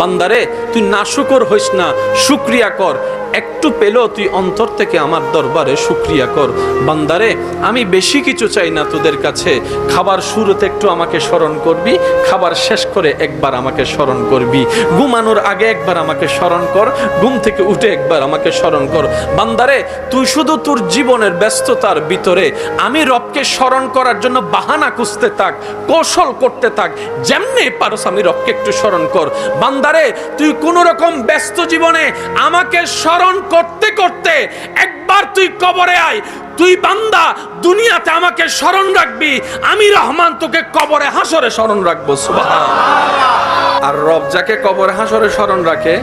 বান্দারে তুই নাশুকর হইস না, শুকরিয়া কর। একটু পেলেও তুই অন্তর থেকে আমার দরবারে শুকরিয়া কর। বান্দারে আমি বেশি কিছু চাই না তোদের কাছে। খাবার শুরুতে একটু আমাকে স্মরণ করবি, খাবার শেষ করে একবার আমাকে স্মরণ করবি, ঘুমানোর আগে একবার আমাকে স্মরণ কর, ঘুম থেকে উঠে একবার আমাকে স্মরণ কর। বান্দারে তুই শুধু তোর জীবনের ব্যস্ততার ভিতরে আমি রবকে স্মরণ করার জন্য বাহানা খুঁজতে থাক, কৌশল করতে থাক, যেমনি পারস আমি রবকে একটু স্মরণ কর। বান্দারে তুই কোন রকম ব্যস্ত জীবনে আমাকে স্মরণ করতে করতে একবার তুই কবরে আয়। তুই বান্দা দুনিয়াতে আমাকে স্মরণ রাখবি, আমি রহমান তোকে কবরে হাসরে স্মরণ রাখবো। সুবহানাল্লাহ। আর রব যাকে কবরে হাসরে স্মরণ রাখে,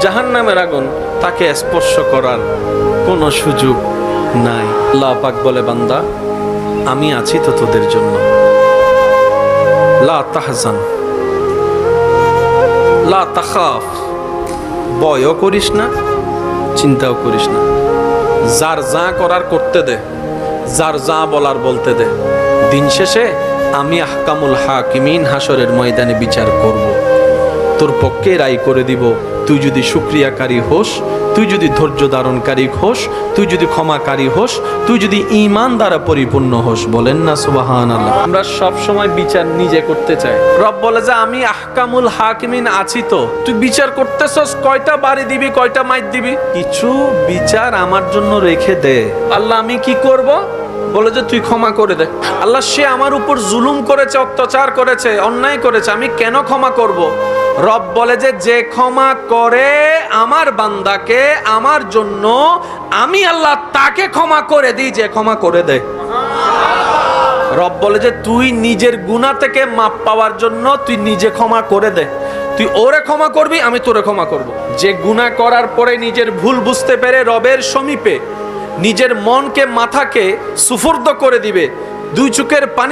জাহান্নামের আগুন তাকে স্পর্শ করার কোনো সুযোগ নাই। আল্লাহ পাক বলে, বান্দা আমি আছি তো তোদের জন্য। লা তাহজান লা তাখাফ, ভয়ও করিস না, চিন্তাও করিস না। যার যা করার করতে দে, যার যা বলার বলতে দে। দিন শেষে আমি আহকামুল হাকিমিন হাসরের ময়দানে বিচার করব, তোর পক্ষে রায় করে দিব। তুই যদি শুকরিয়াকারী হোস, তুই যদি ধৈর্য ধারণকারী হোস, তুই যদি ক্ষমাকারী হোস, তুই যদি ঈমান দ্বারা পরিপূর্ণ হোস। বলেন না সুবহানাল্লাহ। আমরা সব সময় বিচার নিজে করতে চাই। রব বলে যে আমি আহকামুল হাকিমিন আছি তো, তুই বিচার করতেছস, কয়টা বাড়ি দিবি, কয়টা মাইর দিবি, কিছু বিচার আমার জন্য রেখে দে। আল্লাহ আমি কি করব? বলে যে তুই ক্ষমা করে দে। আল্লাহ সে আমার উপর জুলুম করেছে, অত্যাচার করেছে, অন্যায় করেছে, আমি কেন ক্ষমা করব? রব বলে যে ক্ষমা করে আমার বান্দাকে আমার জন্য, আমি আল্লাহ তাকে ক্ষমা করে দিই যে ক্ষমা করে দেয়। রব বলে যে তুই নিজের গুনাহ থেকে মাপ পাওয়ার জন্য তুই নিজে ক্ষমা করে দে। তুই ওরে ক্ষমা করবি, আমি তোরে ক্ষমা করব। যে গুনাহ করার পরে নিজের ভুল বুঝতে পেরে রবের সমীপে নিজের মনকে মাথাকে সুফর্দ করে দিবে, দুই চোখের পানি